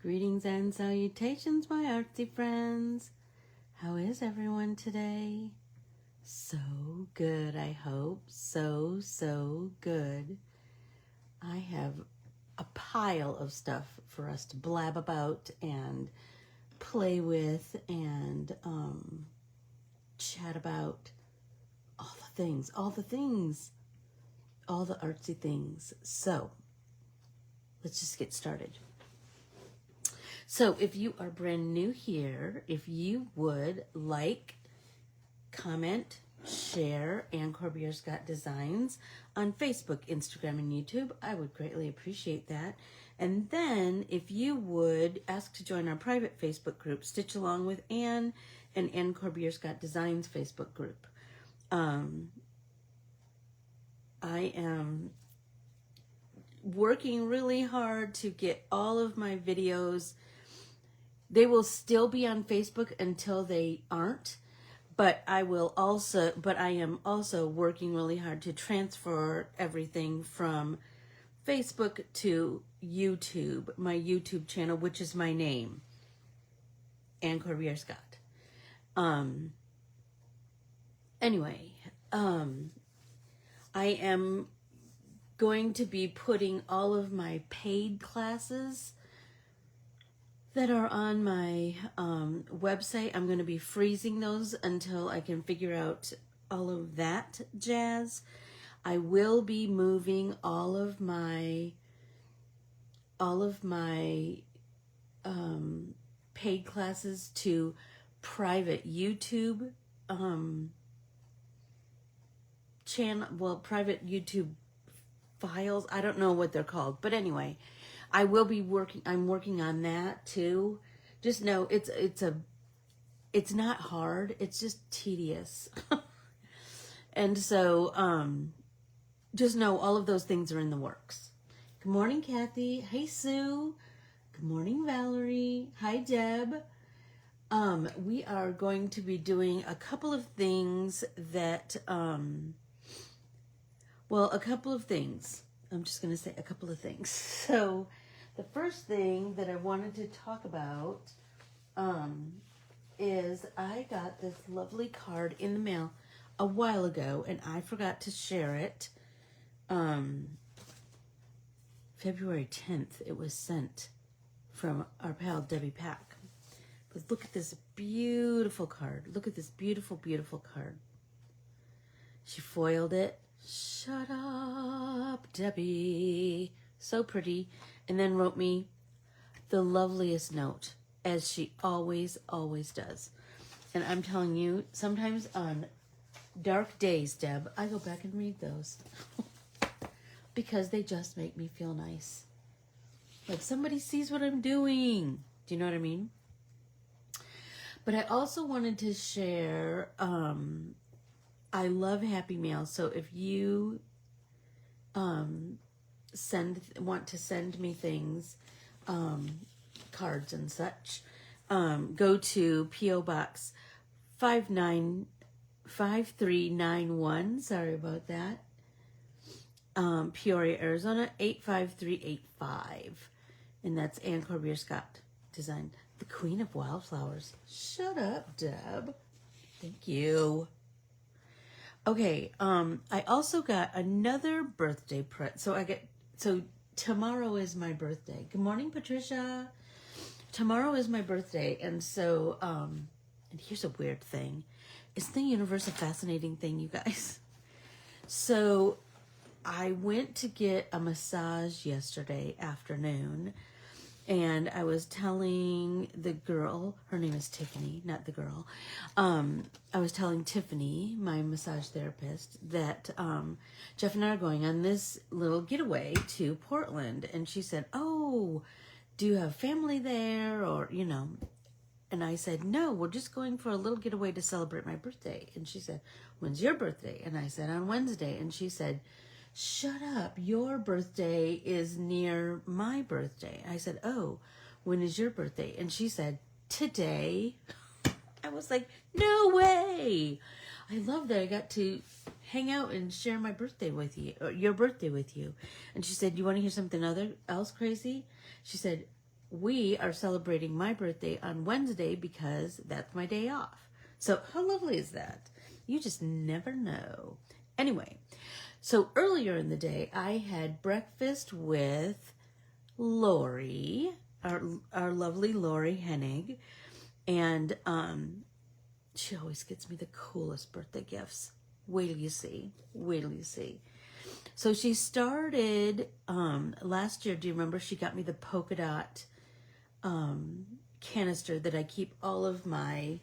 Greetings and salutations, my artsy friends. How is everyone today? So good, I hope. So good. I have a pile of stuff for us to blab about and play with and chat about. All the things, all the artsy things. So, let's just get started. So if you are brand new here, if you would like, comment, share, and Corbiere-Scott Designs on Facebook, Instagram, and YouTube, I would greatly appreciate that. And then if you would ask to join our private Facebook group, Stitch Along with Anne and Anne Corbiere-Scott Designs Facebook group. I am working really hard to get all of my videos. They will still be on Facebook until they aren't, but I am also working really hard to transfer everything from Facebook to YouTube, my YouTube channel, which is my name, Anne Corbiere-Scott. Anyway, I am going to be putting all of my paid classes that are on my website. I'm going to be freezing those until I can figure out all of that jazz. I will be moving all of my paid classes to private YouTube channel, well, private YouTube files. I don't know what they're called, but anyway, I'm working on that too. Just know it's not hard. It's just tedious. And so, just know all of those things are in the works. Good morning, Kathy. Hey, Sue. Good morning, Valerie. Hi, Deb. We are going to be doing a couple of things that, a couple of things. I'm just going to say a couple of things. So the first thing that I wanted to talk about is I got this lovely card in the mail a while ago, and I forgot to share it. February 10th, it was sent from our pal Debbie Pack. But look at this beautiful card. Look at this beautiful, beautiful card. She foiled it. Shut up, Debbie. So pretty. And then wrote me the loveliest note, as she always, always does. And I'm telling you, sometimes on dark days, Deb, I go back and read those. Because they just make me feel nice. Like somebody sees what I'm doing. Do you know what I mean? But I also wanted to share, I love Happy Mail. So if you want to send me things, cards and such, go to P.O. Box 5391. Sorry about that. Peoria, Arizona 85385. And that's Anne Corbiere-Scott Design. The Queen of Wildflowers. Shut up, Deb. Thank you. Okay, I also got another birthday present. So tomorrow is my birthday. Good morning, Patricia. Tomorrow is my birthday, and so, and here's a weird thing. Isn't the universe a fascinating thing, you guys? So I went to get a massage yesterday afternoon, and I was telling the girl, her name is Tiffany, not the girl. I was telling Tiffany, my massage therapist, that Jeff and I are going on this little getaway to Portland. And she said, oh, do you have family there? Or, you know. And I said, no, we're just going for a little getaway to celebrate my birthday. And she said, when's your birthday? And I said, on Wednesday. And she said, shut up, your birthday is near my birthday. I said, oh, when is your birthday? And she said, today. I was like, no way. I love that I got to hang out and share my birthday with you, or your birthday with you. And she said, you want to hear something else crazy? She said, we are celebrating my birthday on Wednesday because that's my day off. So how lovely is that? You just never know. Anyway, so earlier in the day, I had breakfast with Lori, our lovely Lori Hennig, and she always gets me the coolest birthday gifts. Wait till you see. Wait till you see. So she started last year. Do you remember? She got me the polka dot canister that I keep all of my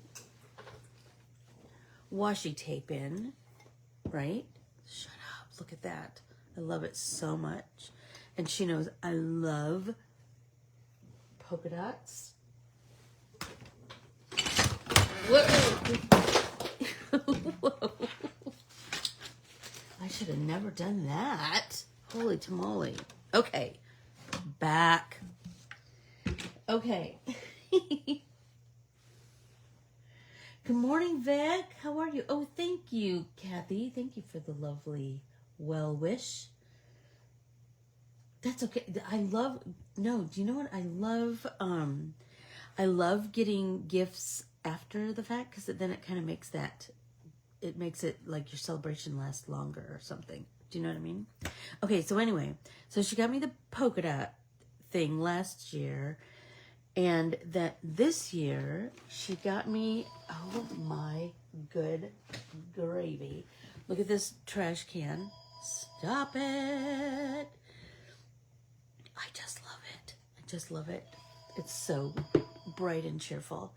washi tape in, right? Shut up. Look at that. I love it so much. And she knows I love polka dots. Whoa. Whoa. I should have never done that. Holy tamale. Okay. Back. Okay. Good morning, Vic. How are you? Oh, thank you, Kathy. Thank you for the lovely well wish. That's okay. Do you know what? I love getting gifts after the fact, because then it kind of makes it like your celebration last longer or something. Do you know what I mean? Okay, so anyway, so she got me the polka dot thing last year, and that this year she got me, oh my good gravy. Look at this trash can. Stop it. I just love it. I just love it. It's so bright and cheerful.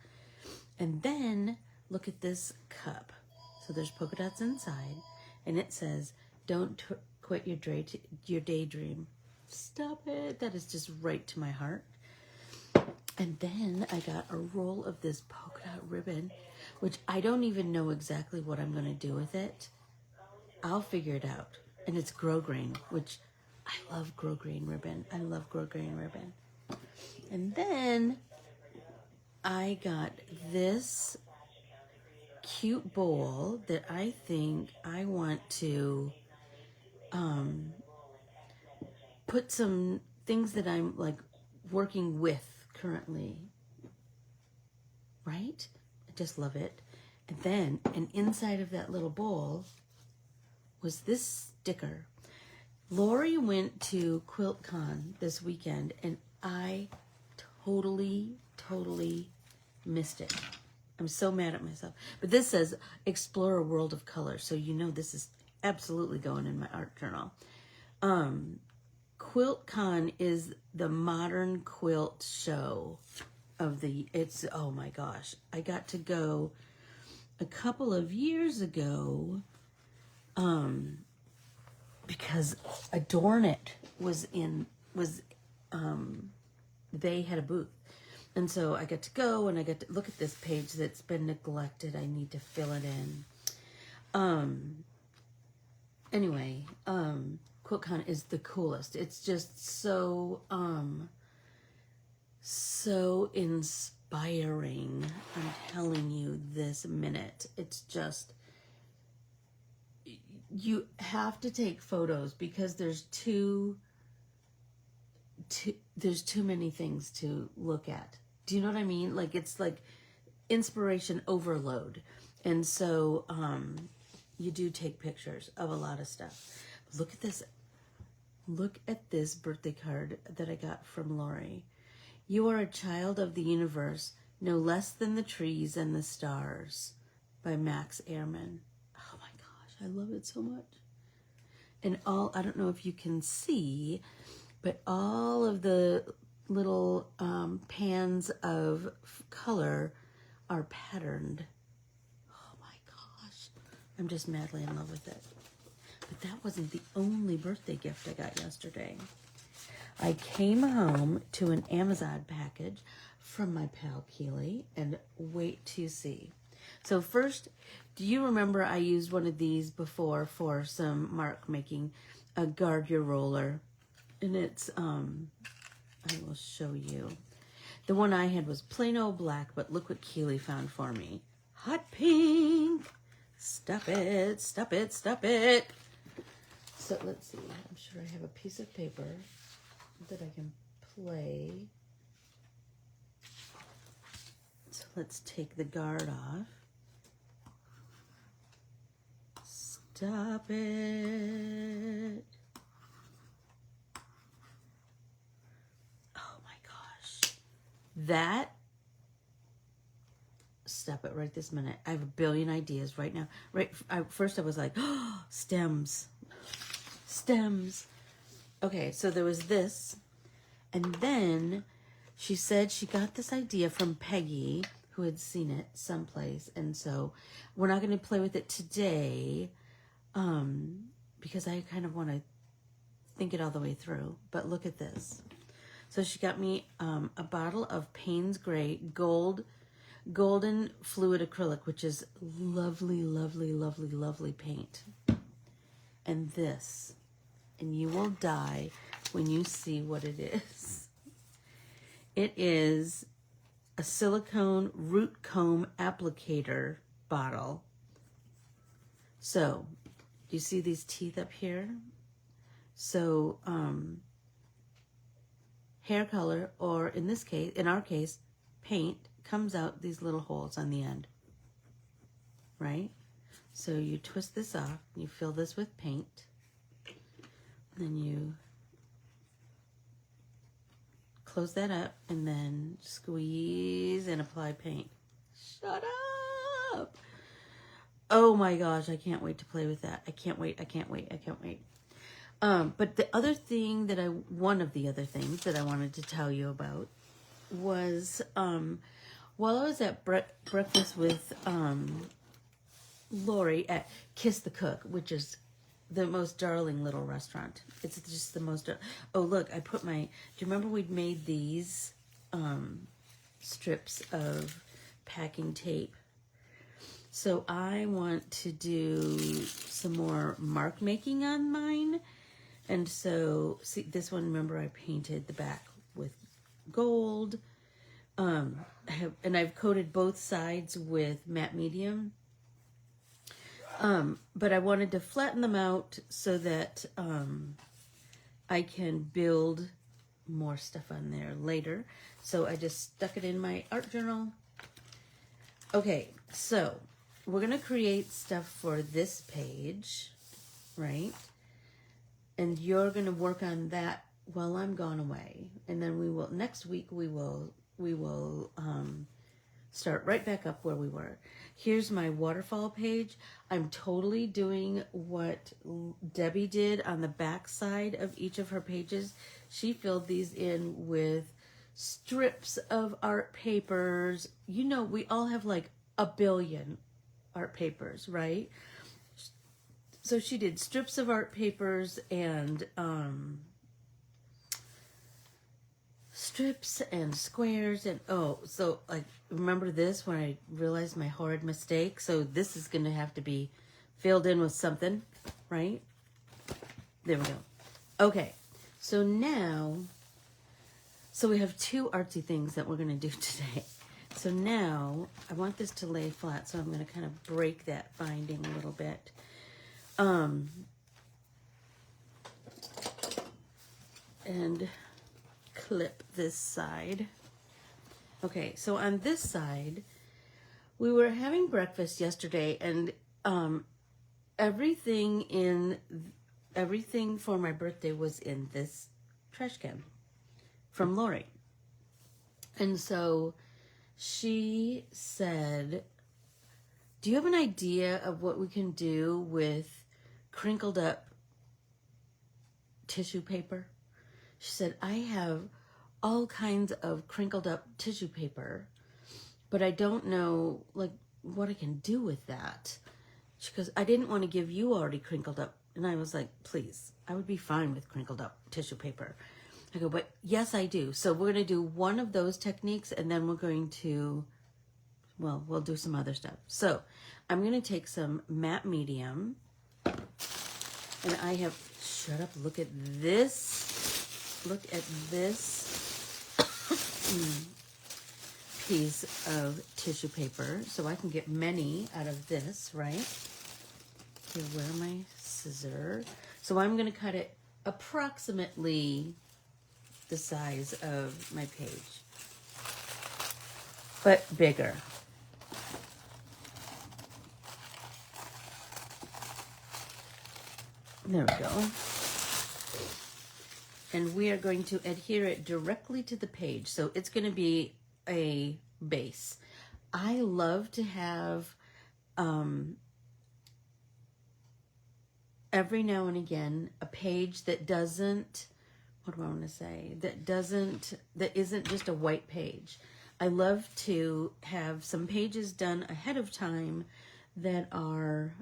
And then look at this cup. So there's polka dots inside, and it says, "Don't quit your daydream." Stop it. That is just right to my heart. And then I got a roll of this polka dot ribbon, which I don't even know exactly what I'm going to do with it. I'll figure it out. And it's grosgrain, which I love grosgrain ribbon. I love grosgrain ribbon. And then I got this cute bowl that I think I want to put some things that I'm like working with currently, right? I just love it. And then, and inside of that little bowl was this sticker. Lori went to QuiltCon this weekend, and I totally missed it. I'm so mad at myself. But this says, "Explore a world of color." So you know this is absolutely going in my art journal. QuiltCon is the modern quilt show of oh my gosh. I got to go a couple of years ago because Adorn It they had a booth. And so I got to go, and I got to look at this page that's been neglected. I need to fill it in. Anyway, QuiltCon is the coolest. It's just so inspiring. I'm telling you this minute. It's just, you have to take photos because there's too many things to look at. Do you know what I mean? Like, it's like inspiration overload. And so you do take pictures of a lot of stuff. Look at this. Look at this birthday card that I got from Lori. "You are a child of the universe, no less than the trees and the stars," by Max Ehrman. Oh my gosh, I love it so much. And I don't know if you can see, but all of the little pans of color are patterned. Oh my gosh. I'm just madly in love with it. But that wasn't the only birthday gift I got yesterday. I came home to an Amazon package from my pal Keely, and wait to see. So first, do you remember I used one of these before for some mark making, a guard your roller? And it's, I will show you. The one I had was plain old black, but look what Keely found for me. Hot pink. Stop it, stop it, stop it. So let's see. I'm sure I have a piece of paper that I can play. let's take the guard off. Stop it. Oh my gosh. That, stop it right this minute. I have a billion ideas right now. First I was like, oh, stems. Stems. Okay, so there was this. And then she said she got this idea from Peggy, who had seen it someplace. And so we're not going to play with it today because I kind of want to think it all the way through. But look at this. So she got me a bottle of Payne's Gray golden fluid acrylic, which is lovely, lovely, lovely, lovely paint. And this. And you will die when you see what it is. It is a silicone root comb applicator bottle. So, do you see these teeth up here? So, hair color, or in this case, in our case, paint, comes out these little holes on the end. Right? So you twist this off, you fill this with paint, then you close that up and then squeeze and apply paint. Shut up! Oh my gosh, I can't wait to play with that. I can't wait, I can't wait, I can't wait. But the other thing that one of the other things that I wanted to tell you about was while I was at breakfast with Lori at Kiss the Cook, which is the most darling little restaurant. It's just the most. Oh, look, I put my. Do you remember we'd made these strips of packing tape? So I want to do some more mark making on mine. And so, see, this one, remember I painted the back with gold. And I've coated both sides with matte medium. But I wanted to flatten them out so that I can build more stuff on there later. So I just stuck it in my art journal. Okay, so we're going to create stuff for this page, right? And you're going to work on that while I'm gone away. And then we will, next week, we will start right back up where we were. Here's my waterfall page. I'm totally doing what Debbie did on the back side of each of her pages. She filled these in with strips of art papers. You know, we all have like a billion art papers, right? So she did strips of art papers and strips and squares and so like remember this when I realized my horrid mistake? So this is going to have to be filled in with something, right? There we go. Okay, so now, so we have two artsy things that we're going to do today. So now I want this to lay flat, so I'm going to kind of break that binding a little bit. And clip this side. Okay, so on this side, we were having breakfast yesterday, and everything for my birthday was in this trash can from Lori. And so she said, do you have an idea of what we can do with crinkled up tissue paper? She said, I have all kinds of crinkled up tissue paper, but I don't know like what I can do with that. She goes, I didn't want to give you already crinkled up. And I was like, please, I would be fine with crinkled up tissue paper. I go, but yes, I do. So we're going to do one of those techniques, and then we're going to, well, we'll do some other stuff. So I'm going to take some matte medium, and I have, shut up, look at this. Look at this piece of tissue paper. So I can get many out of this, right? Okay, where are my scissors? So I'm going to cut it approximately the size of my page. but bigger. There we go. And we are going to adhere it directly to the page. So it's going to be a base. I love to have every now and again a page that doesn't, what do I want to say, that isn't just a white page. I love to have some pages done ahead of time that are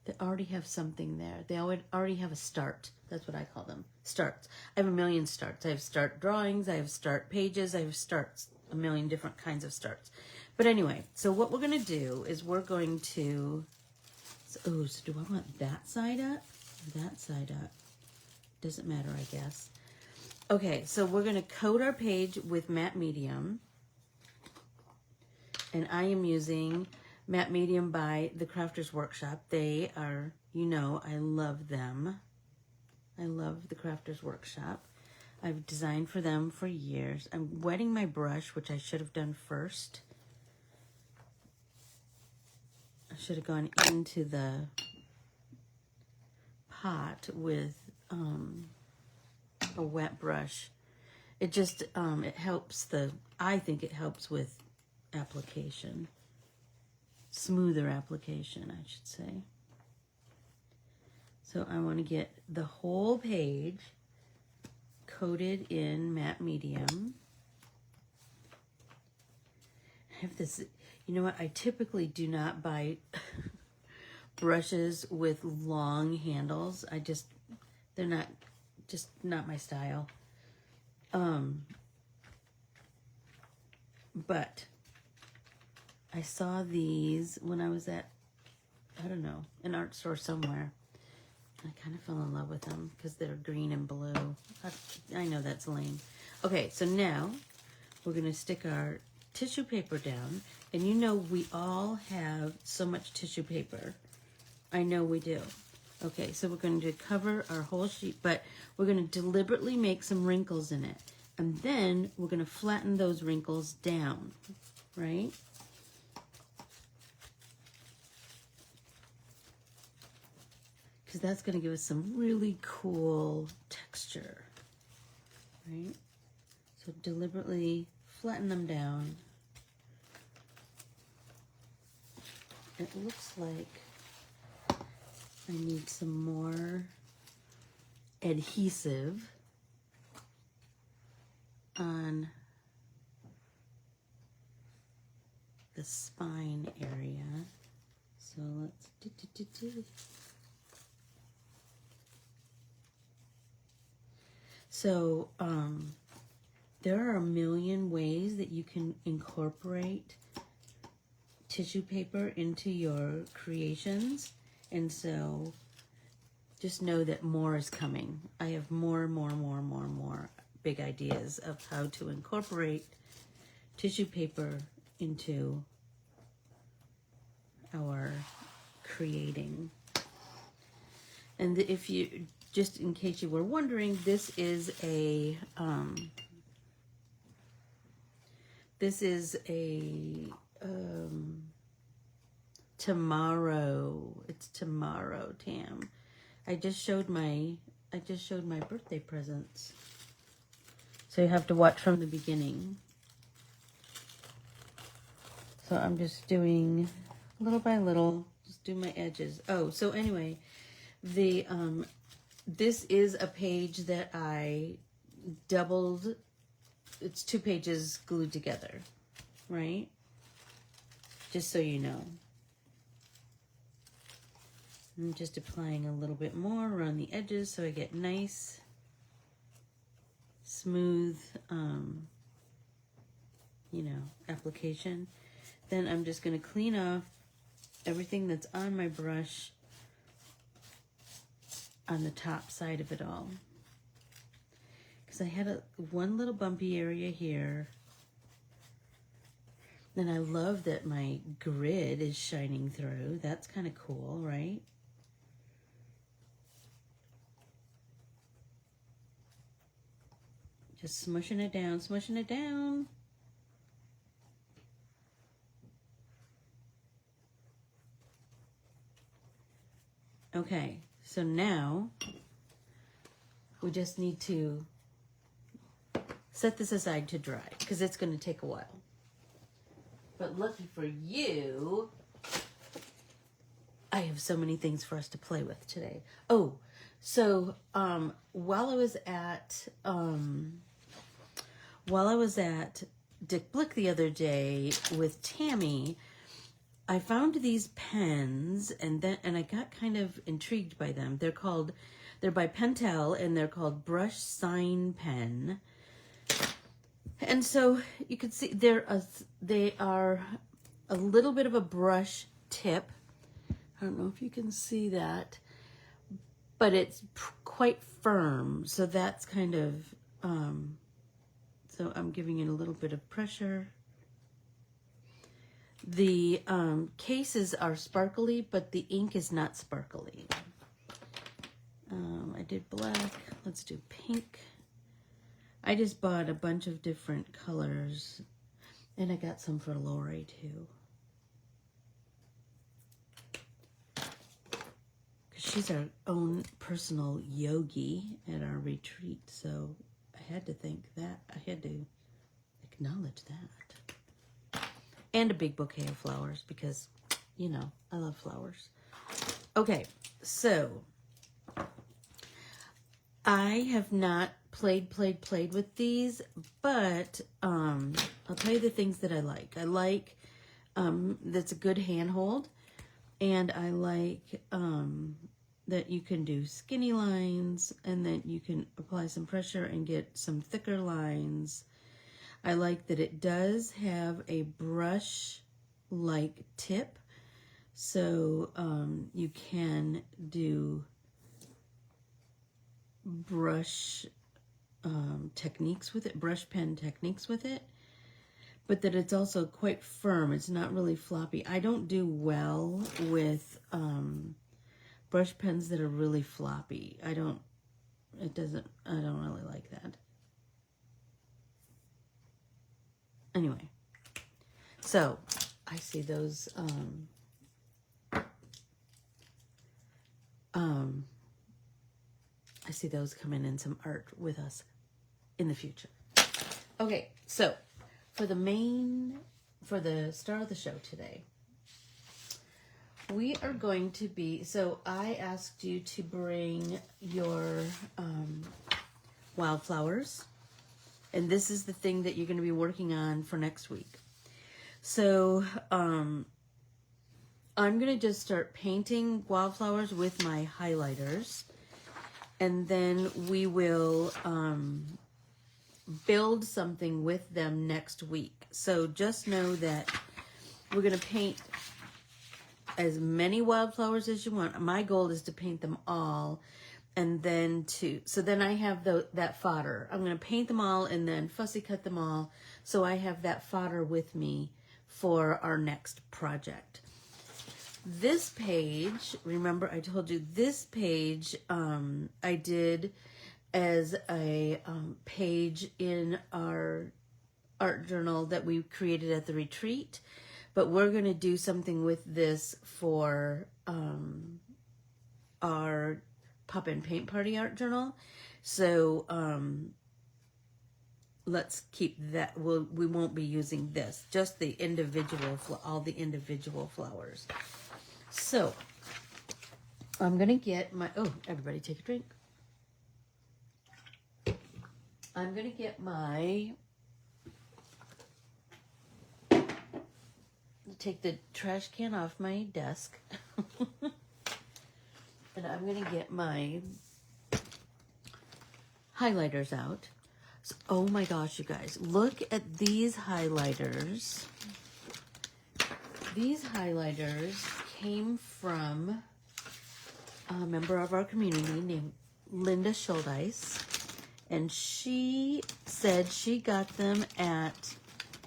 that already have something there. They already have a start. That's what I call them, starts. I have a million starts. I have start drawings, I have start pages, I have starts, a million different kinds of starts. But anyway, so what we're going to do is we're going to, so do I want that side up or that side up? Doesn't matter, I guess. Okay, so we're going to coat our page with matte medium. And I am using matte medium by the Crafters Workshop. They are, you know, I love them. I love the Crafters Workshop. I've designed for them for years. I'm wetting my brush, which I should have done first. I should have gone into the pot with a wet brush. It just, it helps I think it helps with application. Smoother application, I should say. So I want to get the whole page coated in matte medium. I have this, you know what, I typically do not buy brushes with long handles. They're not, just not my style. But I saw these when I was at, I don't know, an art store somewhere. I kind of fell in love with them because they're green and blue. I know that's lame. Okay, so now we're going to stick our tissue paper down. And you know we all have so much tissue paper. I know we do. Okay, so we're going to cover our whole sheet, but we're going to deliberately make some wrinkles in it. And then we're going to flatten those wrinkles down, right? Because that's going to give us some really cool texture, right? So deliberately flatten them down. It looks like I need some more adhesive on the spine area. So let's do. So there are a million ways that you can incorporate tissue paper into your creations. And so just know that more is coming. I have more big ideas of how to incorporate tissue paper into our creating. And if you, just in case you were wondering, this is a tomorrow. It's tomorrow, Tam. I just showed my birthday presents. So you have to watch from the beginning. So I'm just doing little by little, just do my edges. Oh, so anyway, this is a page that I doubled. It's 2 pages glued together, right? Just so you know. I'm just applying a little bit more around the edges so I get nice, smooth, application. Then I'm just going to clean off everything that's on my brush on the top side of it all. Because I had one little bumpy area here. And I love that my grid is shining through. That's kind of cool, right? Just smushing it down, smushing it down. Okay, so now we just need to set this aside to dry because it's going to take a while. But lucky for you, I have so many things for us to play with today. Oh, so while I was at Dick Blick the other day with Tammy, I found these pens and I got kind of intrigued by them. They're by Pentel and they're called Brush Sign Pen. And so you can see they are a little bit of a brush tip. I don't know if you can see that, but it's quite firm. So that's kind of, so I'm giving it a little bit of pressure. The cases are sparkly, but the ink is not sparkly. I did black. Let's do pink. I just bought a bunch of different colors, and I got some for Lori too. Because she's our own personal yogi at our retreat, so I had to think that. I had to acknowledge that. And a big bouquet of flowers because, you know, I love flowers. Okay, so I have not played with these, but I'll tell you the things that I like. I like that's a good handhold, and I like that you can do skinny lines and that you can apply some pressure and get some thicker lines. I like that it does have a brush-like tip, so you can do brush techniques with it, brush pen techniques with it, but that it's also quite firm. It's not really floppy. I don't do well with brush pens that are really floppy. I don't really like that. Anyway, so I see those I see those coming in some art with us in the future. Okay, so for the start of the show today, we are going to be, so I asked you to bring your wildflowers, and this is the thing that you're going to be working on for next week. So I'm going to just start painting wildflowers with my highlighters, and then we will build something with them next week. So just know that we're going to paint as many wildflowers as you want. My goal is to paint them all, and then so then I have that fodder. I'm going to paint them all and then fussy cut them all, so I have that fodder with me for our next project. This page, remember I told you this page I did as a page in our art journal that we created at the retreat, but we're going to do something with this for our Pop and Paint Party art journal. So let's keep that. We won't be using this, just the individual, all the individual flowers. So I'm going to get my, oh, everybody take a drink. I'm going to get my, take the trash can off my desk. And I'm going to get my highlighters out. So, oh my gosh, you guys, look at these highlighters. These highlighters came from a member of our community named Linda Schuldeis. And she said she got them at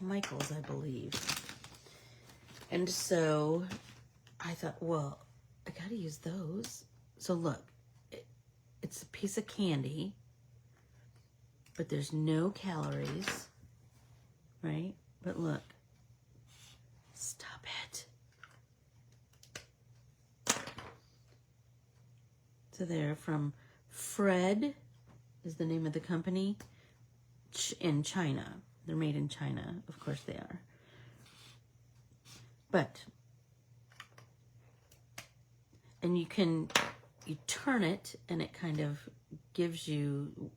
Michael's, I believe. And so I thought, well, I got to use those. So look, it's a piece of candy. but there's no calories, right? But look, stop it. So they're from Fred, is the name of the company, in China. They're made in China. Of course they are. But, and you turn it and it kind of gives you,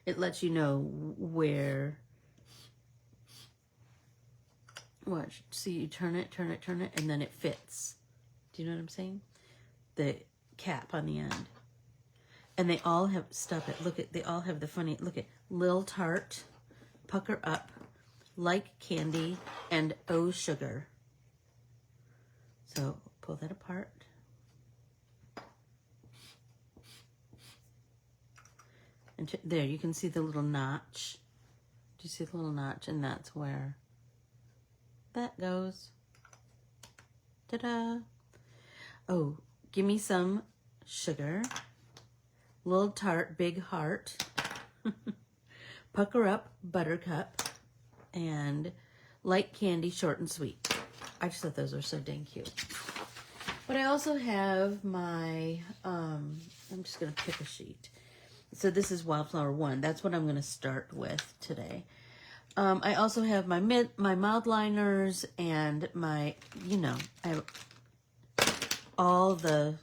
it lets you know where, watch, see, you turn it, and then it fits. Do you know what I'm saying? The cap on the end. And they all have, stop it, look at, they all have the funny, look at, Lil Tart, Pucker Up, Like Candy, and Oh Sugar. So pull that apart. And there, you can see the little notch. Do you see the little notch? And that's where that goes. Ta-da! Oh, give me some sugar. Little Tart, Big Heart. Pucker Up, Buttercup. And Light Candy, Short and Sweet. I just thought those were so dang cute. But I also have my, I'm just going to pick a sheet. So this is Wildflower 1. That's what I'm going to start with today. I also have my mouth liners and my, you know, I have all the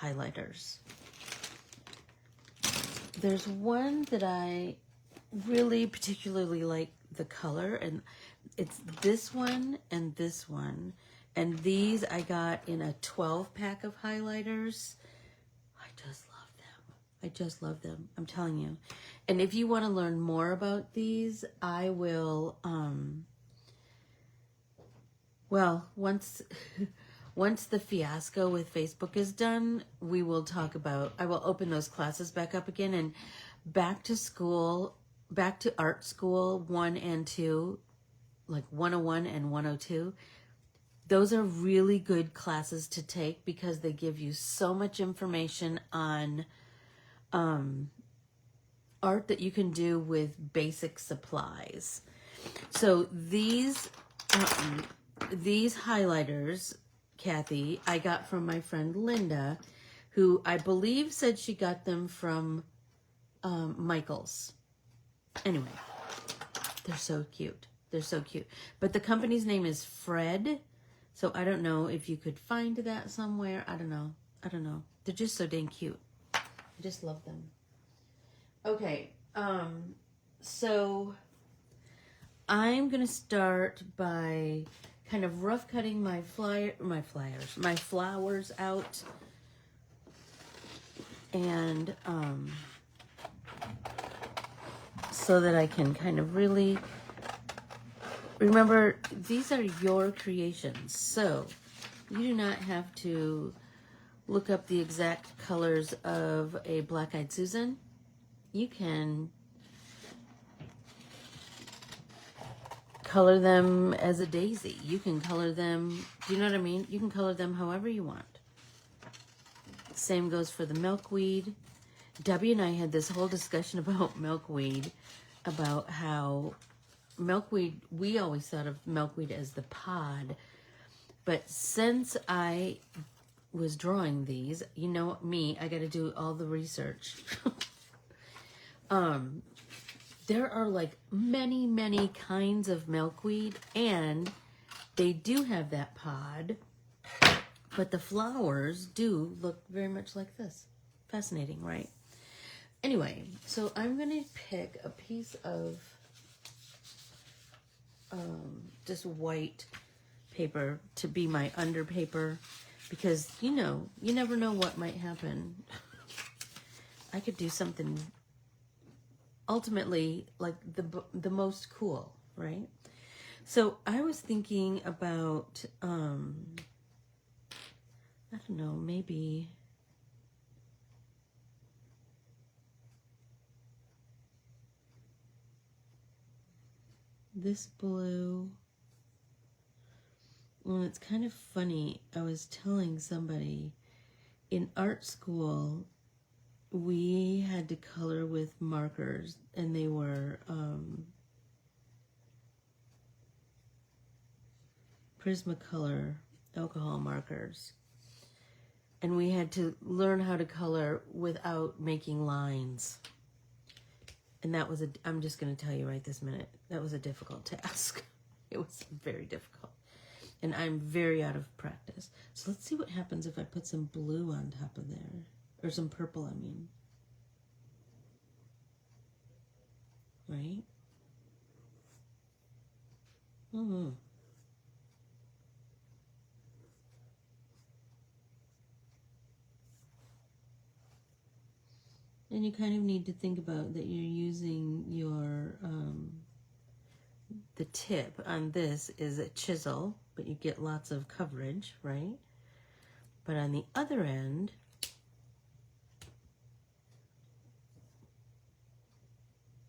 highlighters. There's one that I really particularly like the color, and it's this one and this one. And these I got in a 12-pack of highlighters. I just love them. I just love them. I'm telling you. And if you want to learn more about these, I will, well, once the fiasco with Facebook is done, we will talk about, I will open those classes back up again, and back to school, back to art school 1 and 2, like 101 and 102. Those are really good classes to take because they give you so much information on art that you can do with basic supplies. So these highlighters, Kathy, I got from my friend Linda, who I believe said she got them from Michael's. Anyway, they're so cute. They're so cute. But the company's name is Fred. So I don't know if you could find that somewhere. I don't know. They're just so dang cute. I just love them. Okay. So I'm going to start by kind of rough cutting my flowers out. And so that I can kind of really remember, these are your creations, so you do not have to look up the exact colors of a Black-Eyed Susan. You can color them as a daisy. You can color them, do you know what I mean? You can color them however you want. Same goes for the milkweed. Debbie and I had this whole discussion about milkweed, about how milkweed, we always thought of milkweed as the pod, but since I was drawing these, you know me, I got to do all the research. There are like many kinds of milkweed, and they do have that pod, but the flowers do look very much like this. Fascinating, right? Anyway, so I'm going to pick a piece of just white paper to be my under paper, because you know, you never know what might happen. I could do something ultimately like the most cool, right? So I was thinking about I don't know, maybe this blue. Well, it's kind of funny. I was telling somebody in art school, we had to color with markers, and they were Prismacolor alcohol markers. And we had to learn how to color without making lines. And that was I'm just going to tell you right this minute, that was a difficult task. It was very difficult. And I'm very out of practice. So let's see what happens if I put some blue on top of there. Or some purple, I mean. Right? Mm-hmm. And you kind of need to think about that you're using your, the tip on this is a chisel, but you get lots of coverage, right? But on the other end,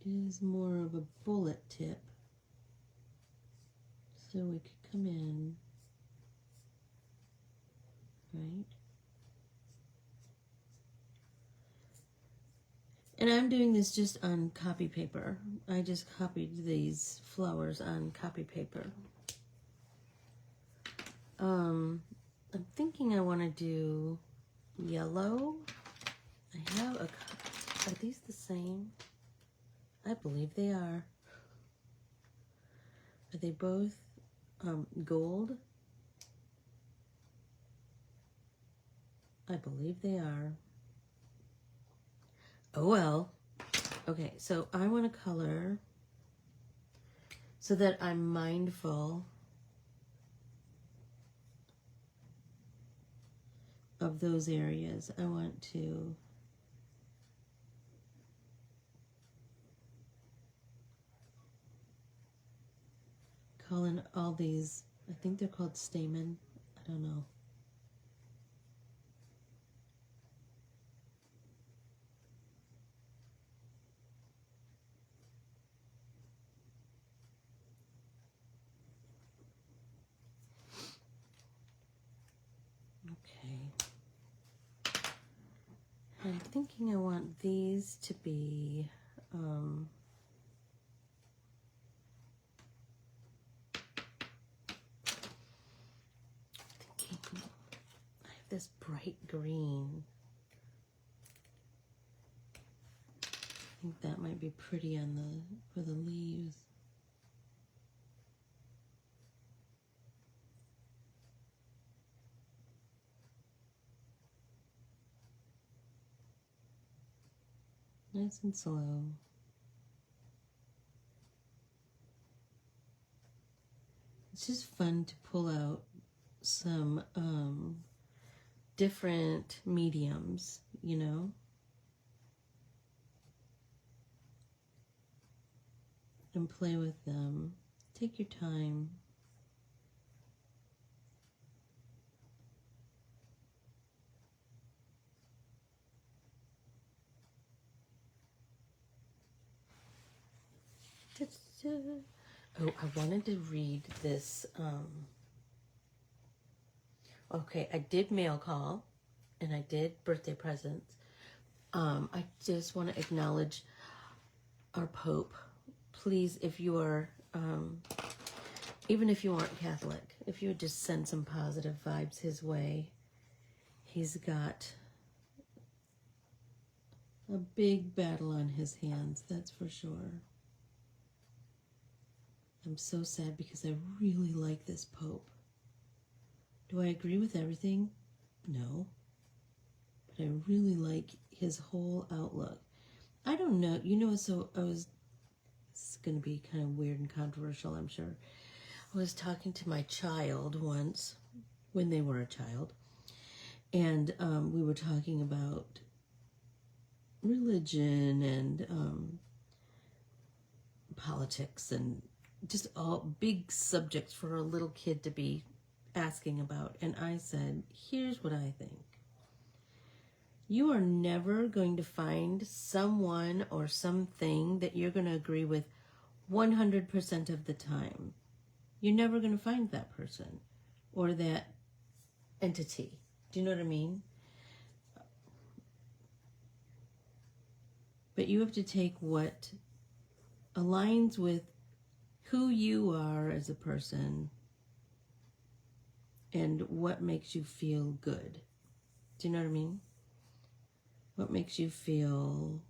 is more of a bullet tip. So we could come in, right? And I'm doing this just on copy paper. I just copied these flowers on copy paper. I'm thinking I want to do yellow. I have are these the same? I believe they are. Are they both gold? I believe they are. Oh well. Okay, so I want to color so that I'm mindful of those areas. I want to call in all these, I think they're called stamen. I don't know. I'm thinking I want these to be thinking I have this bright green. I think that might be pretty on for the leaves. Nice and slow. It's just fun to pull out some different mediums, you know? And play with them. Take your time. Oh, I wanted to read this. Okay, I did mail call and I did birthday presents. I just want to acknowledge our Pope. Please, if you are, even if you aren't Catholic, if you would just send some positive vibes his way. He's got a big battle on his hands, that's for sure. I'm so sad because I really like this Pope. Do I agree with everything? No. But I really like his whole outlook. I don't know, you know, so this is going to be kind of weird and controversial, I'm sure. I was talking to my child once, when they were a child, and we were talking about religion and politics and just all big subjects for a little kid to be asking about. And I said, here's what I think. You are never going to find someone or something that you're going to agree with 100% of the time. You're never going to find that person or that entity. Do you know what I mean? but you have to take what aligns with who you are as a person and what makes you feel good. Do you know what I mean? What makes you feel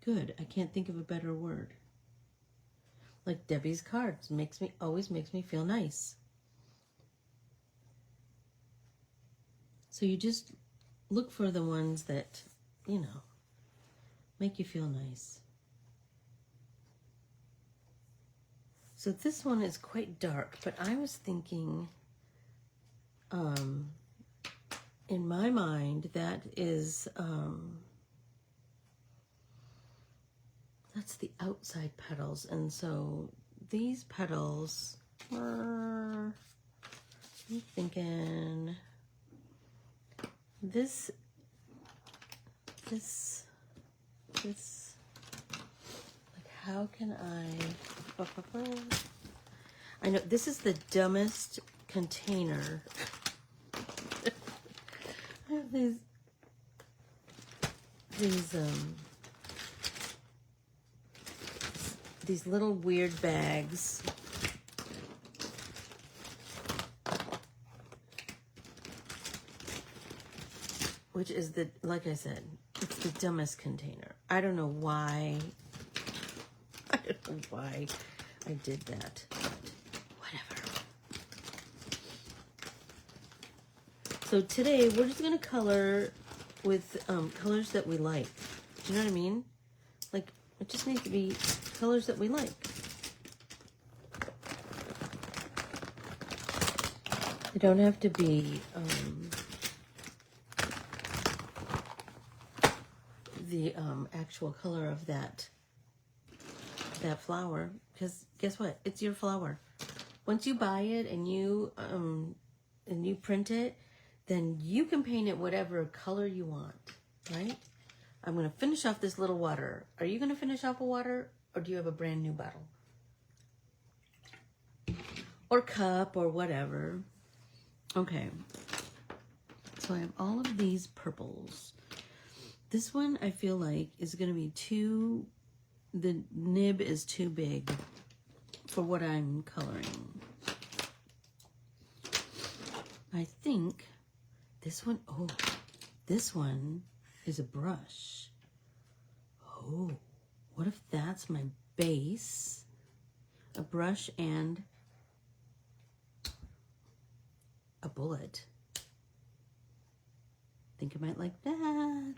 good? I can't think of a better word. Like Debbie's cards always makes me feel nice. So you just look for the ones that, you know, make you feel nice. So this one is quite dark, but I was thinking, in my mind, that is, that's the outside petals. And so these petals are, I'm thinking this, like how can I know this is the dumbest container. I have these little weird bags. Which is the, like I said, it's the dumbest container. I don't know why. I don't know why I did that. But whatever. So today we're just gonna color with colors that we like. Do you know what I mean? Like, it just needs to be colors that we like. They don't have to be the actual color of that flower, because guess what? It's your flower. Once you buy it and you print it, then you can paint it whatever color you want, right? I'm going to finish off this little water. Are you going to finish off a water, or do you have a brand new bottle? Or cup, or whatever. Okay. So I have all of these purples. This one I feel like is going to be the nib is too big for what I'm coloring. I think this one, this one is a brush. Oh, what if that's my base? A brush and a bullet. I think I might like that.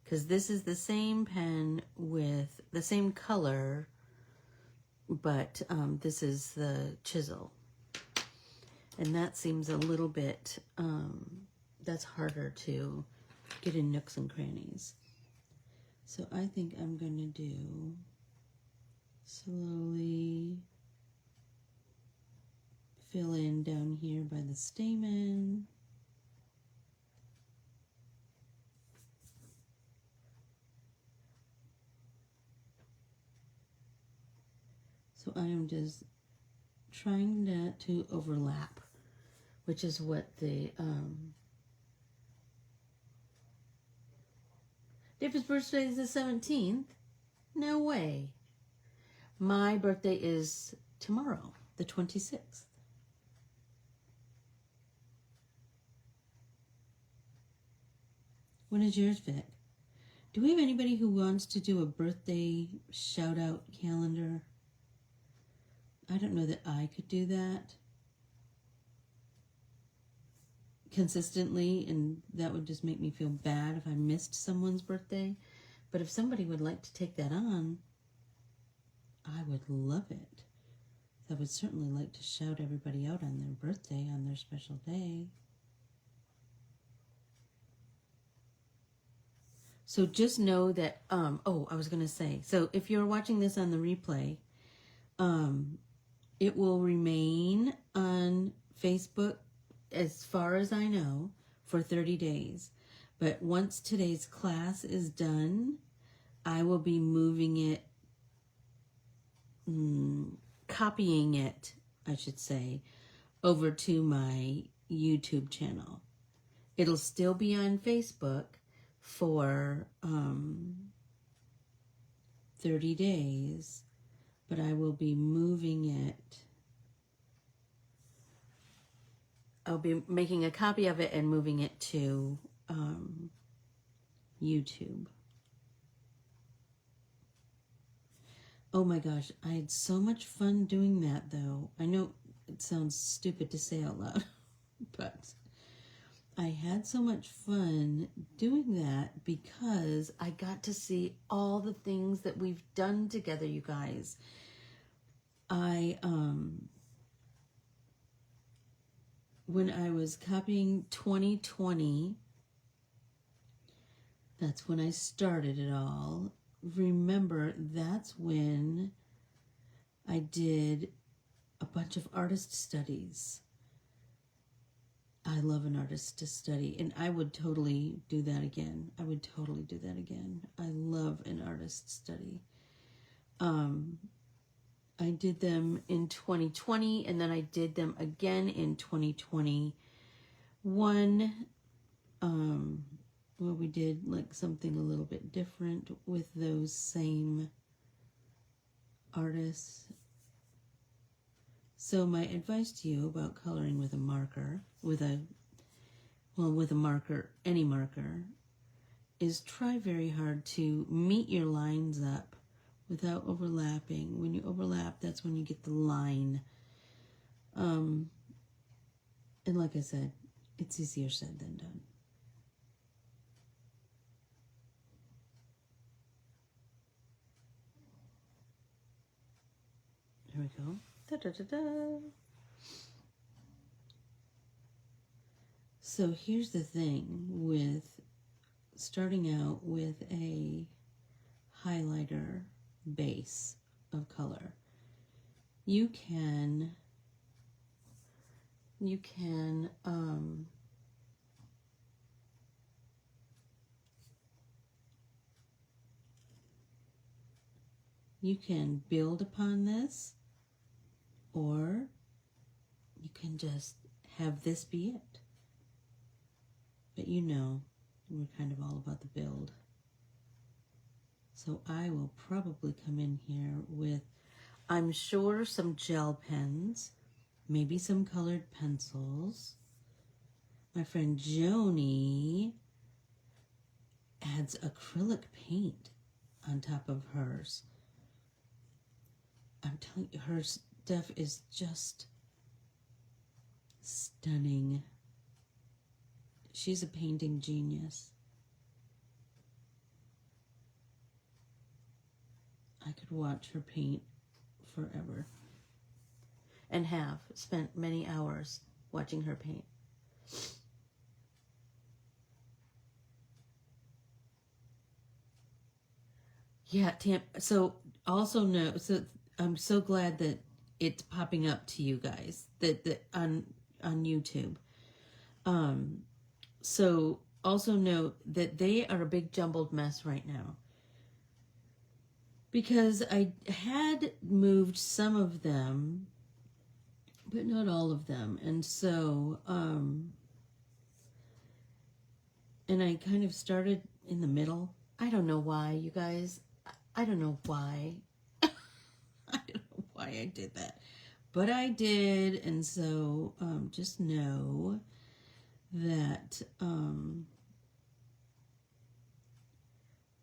Because this is the same pen with the same color, but this is the chisel. And that seems a little bit, that's harder to get in nooks and crannies. So I think I'm going to do slowly fill in down here by the stamen. So I am just trying not to overlap, which is what the David's birthday is the 17th. No way. My birthday is tomorrow, the 26th. When is yours, Vic? Do we have anybody who wants to do a birthday shout out calendar? I don't know that I could do that consistently, and that would just make me feel bad if I missed someone's birthday. But if somebody would like to take that on, I would love it. I would certainly like to shout everybody out on their birthday, on their special day. So just know that, oh, I was going to say, so if you're watching this on the replay, it will remain on Facebook, as far as I know, for 30 days. But once today's class is done, I will be moving it, copying it, I should say, over to my YouTube channel. It'll still be on Facebook for 30 days, but I will be moving it. I'll be making a copy of it and moving it to YouTube. Oh my gosh, I had so much fun doing that though. I know it sounds stupid to say out loud, but I had so much fun doing that because I got to see all the things that we've done together, you guys. When I was copying 2020, that's when I started it all. Remember, that's when I did a bunch of artist studies. I love an artist to study, and I would totally do that again. I would totally do that again. I love an artist study. I did them in 2020, and then I did them again in 2021. Where we did like something a little bit different with those same artists. So my advice to you about coloring with a marker, with a marker, any marker, is try very hard to meet your lines up without overlapping. When you overlap, that's when you get the line. And like I said, it's easier said than done. Here we go. Da, da, da, da. So here's the thing with starting out with a highlighter base of color. You can build upon this, or you can just have this be it. But you know, we're kind of all about the build. So I will probably come in here with, I'm sure, some gel pens, maybe some colored pencils. My friend Joni adds acrylic paint on top of hers. I'm telling you, her stuff is just stunning. She's a painting genius. I could watch her paint forever. And have spent many hours watching her paint. Yeah, Tam, so also know, so I'm so glad that it's popping up to you guys that on YouTube. So also note that they are a big jumbled mess right now. Because I had moved some of them, but not all of them. And so, and I kind of started in the middle. I don't know why, you guys. I don't know why. I don't know why I did that. But I did, and so just know that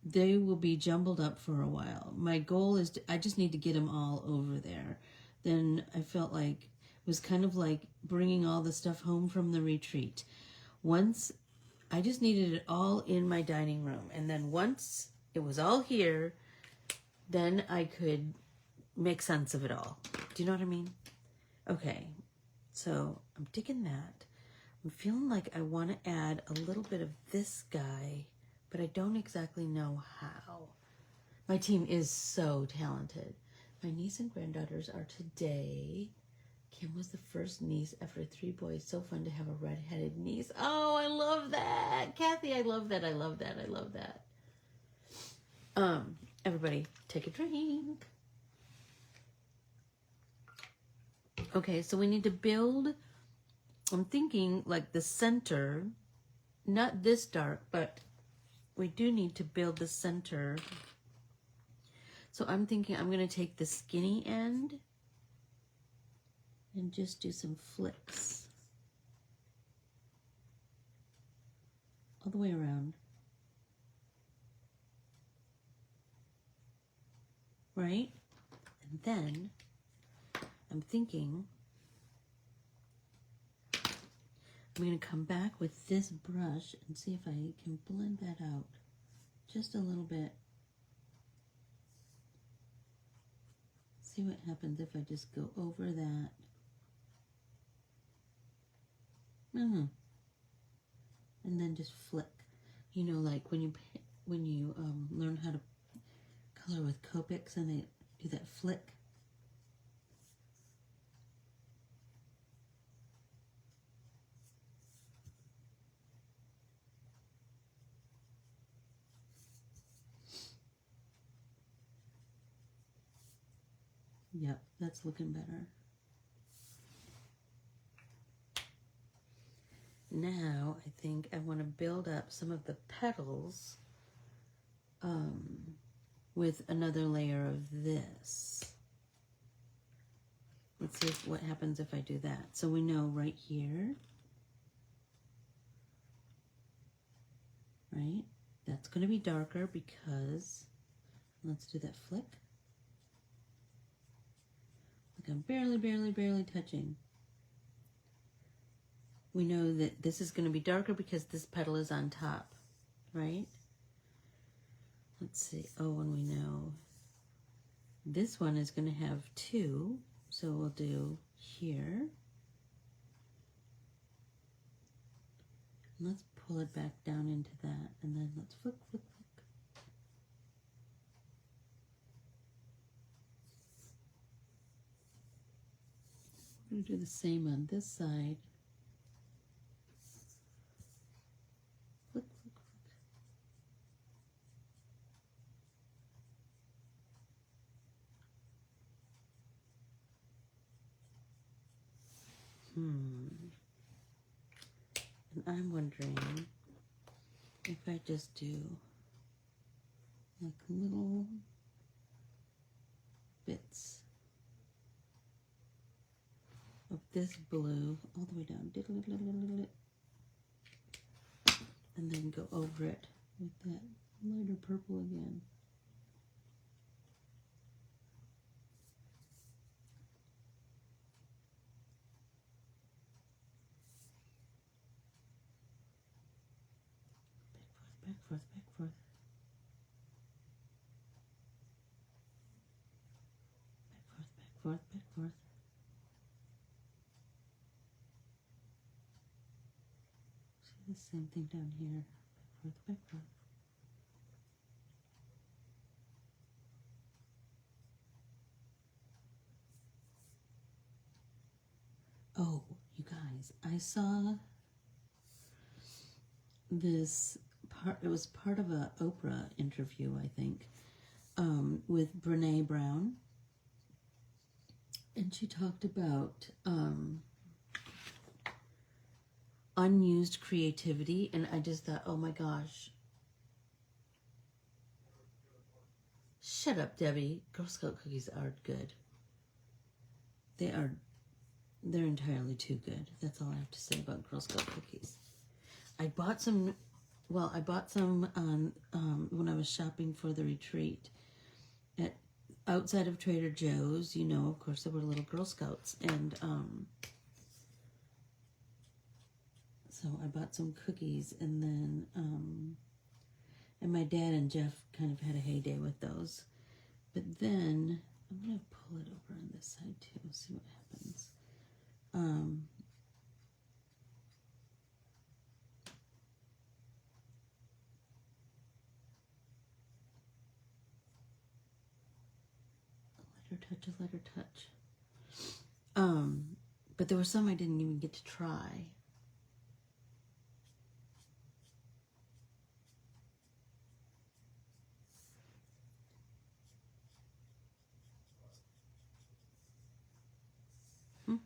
they will be jumbled up for a while. My goal is I just need to get them all over there. Then I felt like it was kind of like bringing all the stuff home from the retreat. Once I just needed it all in my dining room, and then once it was all here, then I could make sense of it all. Do you know what I mean? Okay, so I'm digging that. I'm feeling like I want to add a little bit of this guy, but I don't exactly know how. My team is so talented. My niece and granddaughters are today. Kim was the first niece after 3 boys. So fun to have a red-headed niece. Oh, I love that. Kathy, I love that. I love that. I love that. Everybody, take a drink. Okay, so we need to build, I'm thinking like the center not this dark, but we do need to build the center. So I'm thinking I'm going to take the skinny end and just do some flicks all the way around. Right? And then I'm thinking I'm going to come back with this brush and see if I can blend that out just a little bit. See what happens if I just go over that. And then just flick. You know, like when you learn how to color with Copics and they do that flick. Yep, that's looking better. Now I think I want to build up some of the petals with another layer of this. Let's see what happens if I do that. So we know right here, right? That's going to be darker because, let's do that flick. Look, I'm barely touching. We know that this is going to be darker because this petal is on top, right? Let's see. Oh, and we know this one is going to have two. So we'll do here. And let's pull it back down into that. And then let's flick. We're going to do the same on this side. Flick. And I'm wondering if I just do like little bits of this blue all the way down, and then go over it with that lighter purple again. Back forth. Back forth. See the same thing down here. Back forth. Oh, you guys, I saw this part, it was part of a Oprah interview, I think, with Brene Brown. And she talked about unused creativity, and I just thought, oh my gosh. Shut up, Debbie. Girl Scout cookies are good. They're entirely too good. That's all I have to say about Girl Scout cookies. I bought some on when I was shopping for the retreat at outside of Trader Joe's. You know, of course, there were little Girl Scouts, and so I bought some cookies, and then and my dad and Jeff kind of had a heyday with those. But then I'm gonna pull it over on this side too. See what happens. A lighter touch. But there were some I didn't even get to try.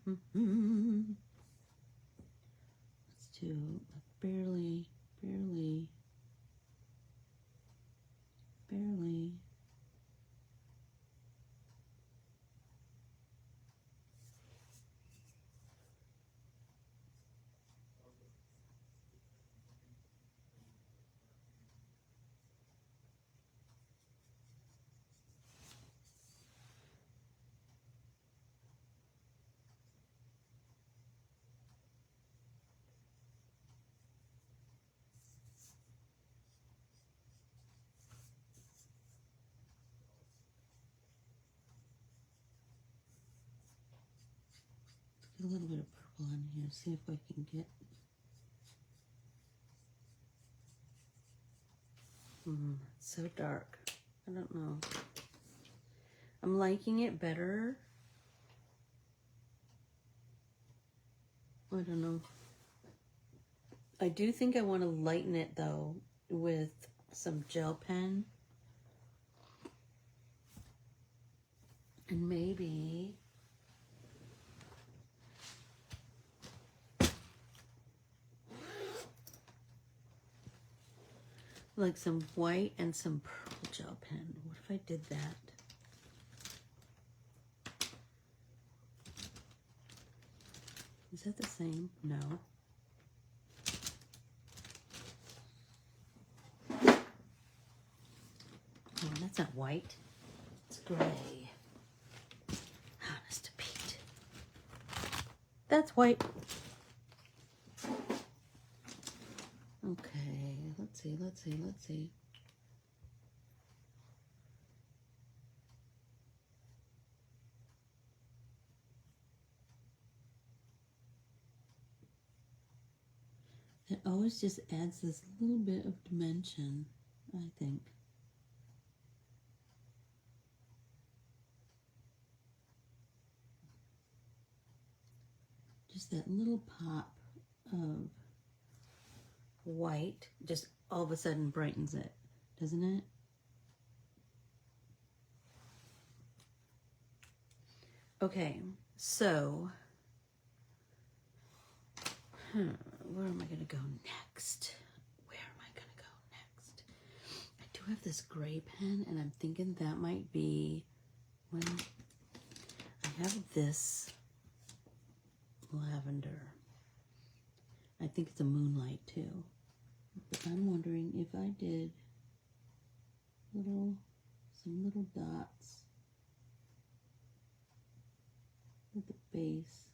Let's do a barely Barely. Barely. Get a little bit of purple on here. See if I can get. It's so dark. I don't know. I'm liking it better. I don't know. I do think I want to lighten it though with some gel pen. And maybe like some white and some purple gel pen. What if I did that? Is that the same? No. Oh, that's not white. It's gray. Honest to Pete. That's white. Okay, let's see. It always just adds this little bit of dimension, I think. Just that little pop of white just all of a sudden brightens it, doesn't it? Okay, so where am I going to go next? I do have this gray pen, and I'm thinking that might be when I have this lavender. I think it's a moonlight too. But I'm wondering if I did some little dots at the base.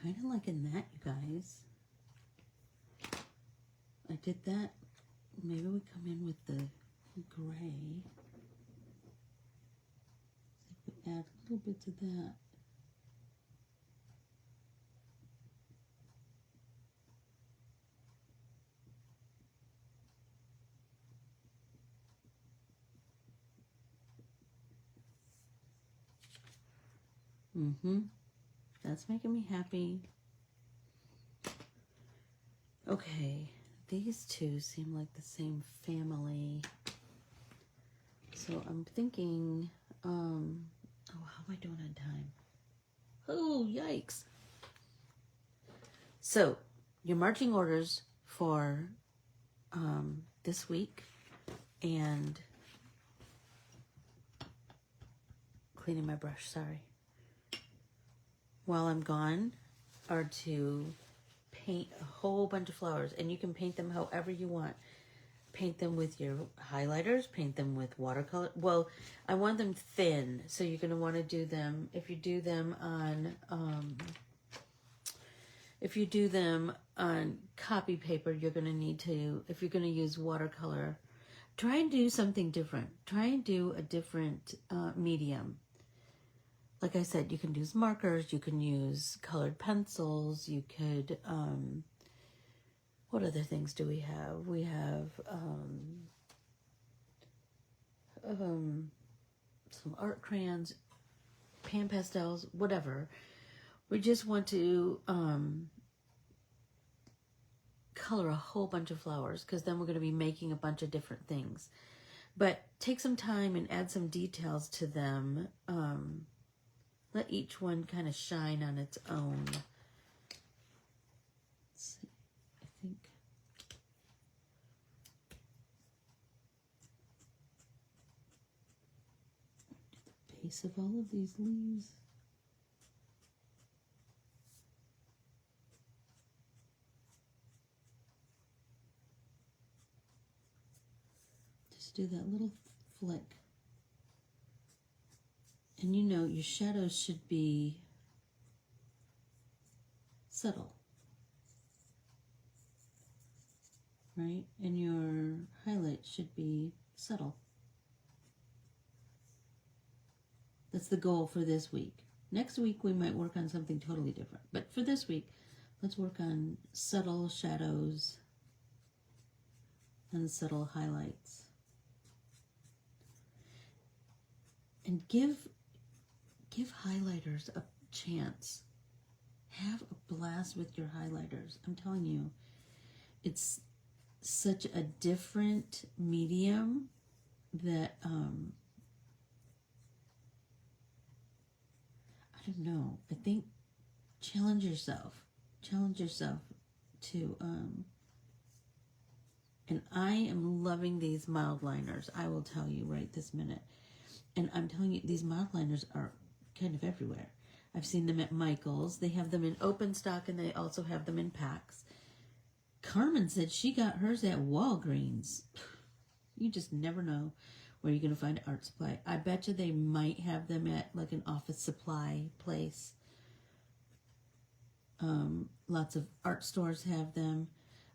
Kind of like in that, you guys. I did that. Maybe we come in with the gray. See if we add little bits of that. That's making me happy. Okay, these two seem like the same family. So I'm thinking, oh, how am I doing on time? Oh, yikes. So your marching orders for this week and cleaning my brush, sorry. While I'm gone are to paint a whole bunch of flowers, and you can paint them however you want. Paint them with your highlighters, paint them with watercolor. Well, I want them thin, so you're going to want to do them, if you do them on copy paper, you're going to need to, if you're going to use watercolor, try and do something different. Try and do a different medium. Like I said, you can use markers, you can use colored pencils, you could, what other things do we have? We have some art crayons, pan pastels, whatever. We just want to color a whole bunch of flowers because then we're going to be making a bunch of different things. But take some time and add some details to them. Let each one kind of shine on its own. Let's see, I think. The base of all of these leaves. Just do that little flick. And you know, your shadows should be subtle, right? And your highlights should be subtle. That's the goal for this week. Next week, we might work on something totally different. But for this week, let's work on subtle shadows and subtle highlights. And give highlighters a chance. Have a blast with your highlighters. I'm telling you, it's such a different medium that, I don't know. I think challenge yourself to, and I am loving these mild liners. I will tell you right this minute. And I'm telling you, these mild liners are kind of everywhere. I've seen them at Michael's. They have them in open stock and they also have them in packs. Carmen said she got hers at Walgreens. You just never know where you're going to find art supply. I bet you they might have them at like an office supply place. Lots of art stores have them.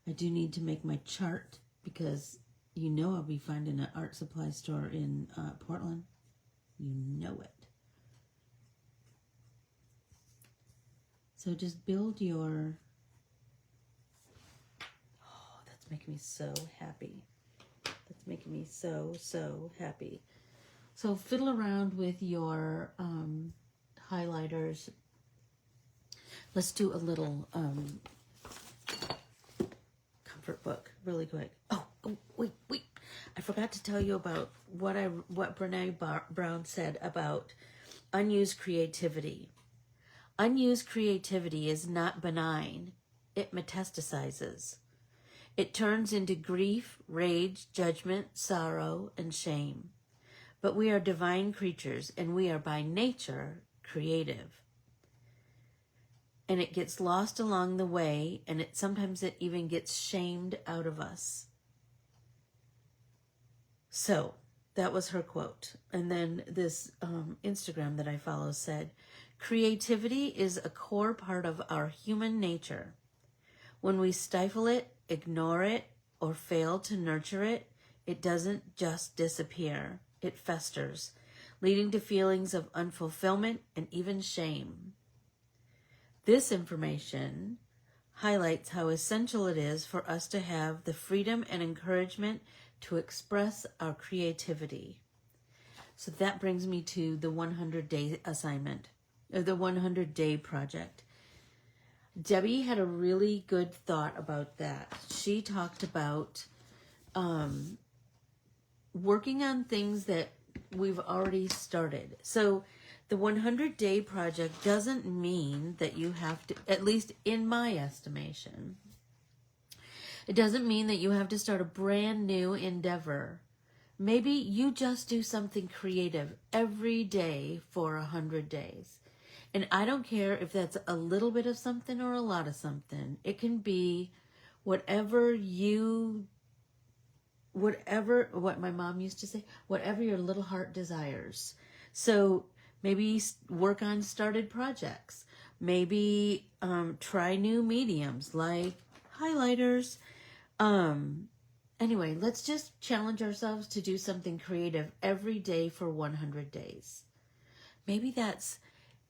I do need to make my chart because you know I'll be finding an art supply store in Portland. You know it. So just build your, oh, that's making me so happy. That's making me so, so happy. So fiddle around with your highlighters. Let's do a little comfort book really quick. Oh, wait. I forgot to tell you about what Brene Brown said about unused creativity. Unused creativity is not benign. It metastasizes. It turns into grief, rage, judgment, sorrow, and shame. But we are divine creatures, and we are by nature creative. And it gets lost along the way, and sometimes it even gets shamed out of us. So that was her quote. And then this Instagram that I follow said, creativity is a core part of our human nature. When we stifle it, ignore it, or fail to nurture it, it doesn't just disappear. It festers, leading to feelings of unfulfillment and even shame. This information highlights how essential it is for us to have the freedom and encouragement to express our creativity. So that brings me to the 100-day assignment, or the 100-day project. Debbie had a really good thought about that. She talked about working on things that we've already started. So the 100-day project doesn't mean that you have to, at least in my estimation, it doesn't mean that you have to start a brand new endeavor. Maybe you just do something creative every day for 100 days. And I don't care if that's a little bit of something or a lot of something. It can be whatever what my mom used to say, whatever your little heart desires. So maybe work on started projects. Maybe try new mediums like highlighters. Anyway, let's just challenge ourselves to do something creative every day for 100 days. Maybe that's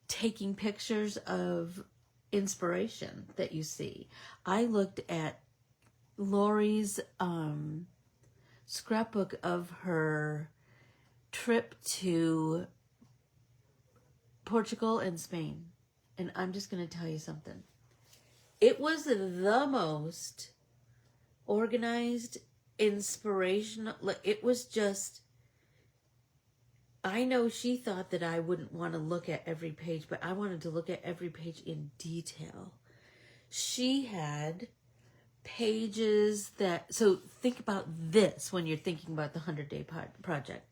taking pictures of inspiration that you see. I looked at Lori's scrapbook of her trip to Portugal and Spain. And I'm just going to tell you something. It was the most organized, inspirational. Like, it was just, I know she thought that I wouldn't want to look at every page, but I wanted to look at every page in detail. She had pages that, so think about this when you're thinking about the 100-day project.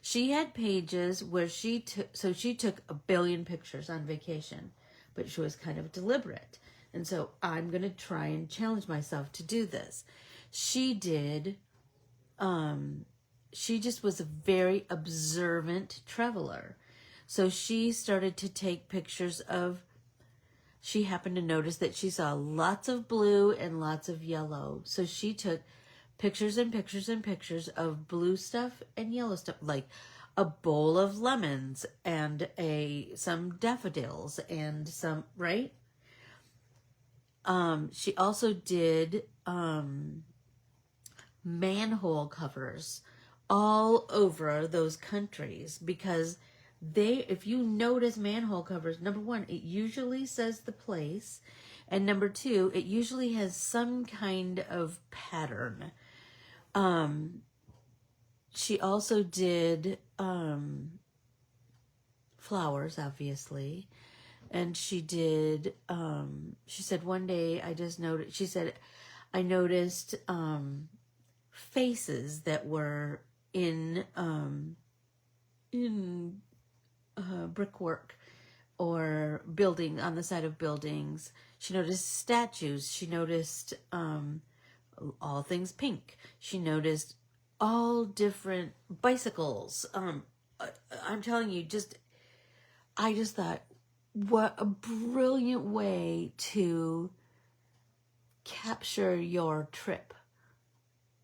She had pages where she took a billion pictures on vacation, but she was kind of deliberate. And so I'm going to try and challenge myself to do this. She did, she just was a very observant traveler. So she started to take pictures of, she happened to notice that she saw lots of blue and lots of yellow. So she took pictures and pictures and pictures of blue stuff and yellow stuff, like a bowl of lemons and some daffodils and some, right? She also did manhole covers all over those countries, because if you notice manhole covers, number one, it usually says the place, and number two, it usually has some kind of pattern. She also did flowers, obviously. And she did, she said one day I noticed faces that were in brickwork or building on the side of buildings. She noticed statues. She noticed all things pink. She noticed all different bicycles. I'm telling you, I just thought, what a brilliant way to capture your trip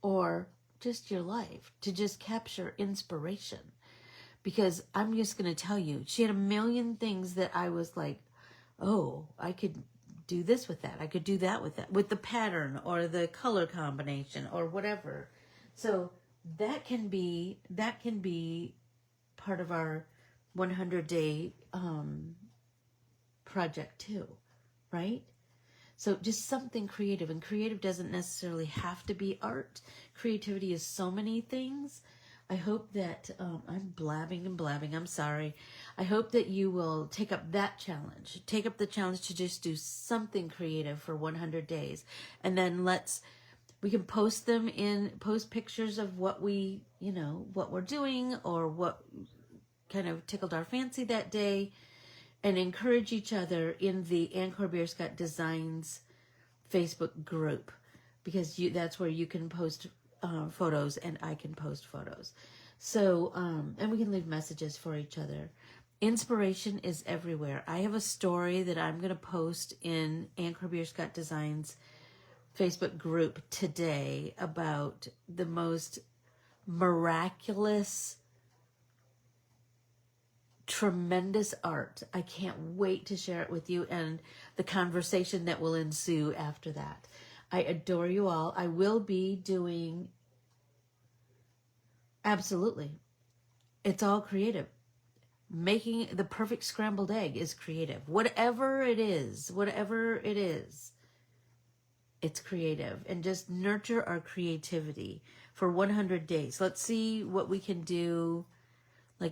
or just your life, to just capture inspiration. Because I'm just going to tell you, she had a million things that I was like, oh, I could do this with that. I could do that, with the pattern or the color combination or whatever. So that can be part of our 100-day project too, right? So just something creative, and creative doesn't necessarily have to be art. Creativity is so many things. I hope that, I'm blabbing and blabbing, I'm sorry. I hope that you will take up that challenge. Take up the challenge to just do something creative for 100 days. And then we can post pictures of what what we're doing or what kind of tickled our fancy that day, and encourage each other in the Ann Corbiere-Scott Designs Facebook group, because that's where you can post photos and I can post photos. So, and we can leave messages for each other. Inspiration is everywhere. I have a story that I'm going to post in Ann Corbiere-Scott Designs Facebook group today about the most miraculous, tremendous art. I can't wait to share it with you and the conversation that will ensue after that. I adore you all. I will be doing, absolutely, it's all creative. Making the perfect scrambled egg is creative. Whatever it is, it's creative. And just nurture our creativity for 100 days. Let's see what we can do,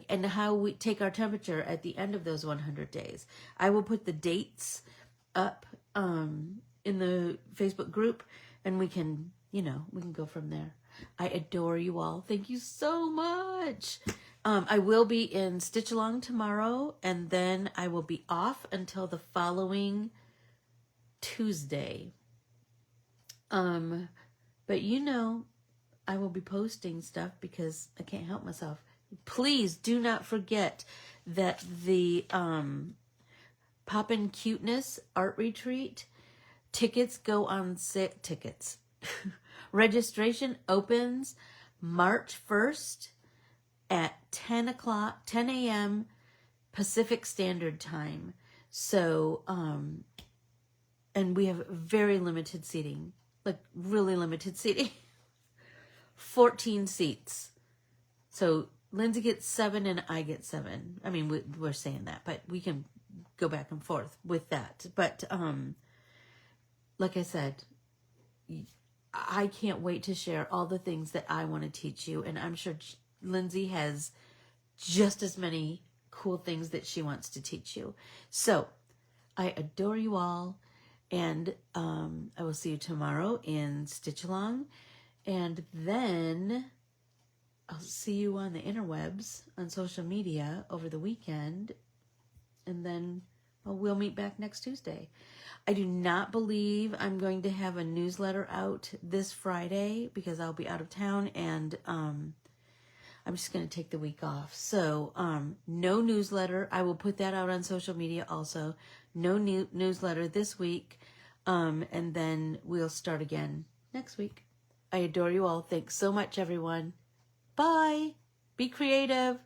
and how we take our temperature at the end of those 100 days. I will put the dates up in the Facebook group, and we can go from there. I adore you all. Thank you so much. I will be in Stitch Along tomorrow, and then I will be off until the following Tuesday. But I will be posting stuff because I can't help myself. Please do not forget that the Poppin' Cuteness Art Retreat tickets go on sale. Registration opens March 1st at 10 a.m. Pacific Standard Time. So, and we have very limited seating, really limited seating. 14 seats. So Lindsay gets 7 and I get 7. I mean, we're saying that, but we can go back and forth with that. But like I said, I can't wait to share all the things that I want to teach you. And I'm sure Lindsay has just as many cool things that she wants to teach you. So I adore you all. And I will see you tomorrow in Stitch Along. And then I'll see you on the interwebs on social media over the weekend. And then we'll meet back next Tuesday. I do not believe I'm going to have a newsletter out this Friday because I'll be out of town, and I'm just going to take the week off. So no newsletter. I will put that out on social media also. No newsletter this week. And then we'll start again next week. I adore you all. Thanks so much, everyone. Bye. Be creative.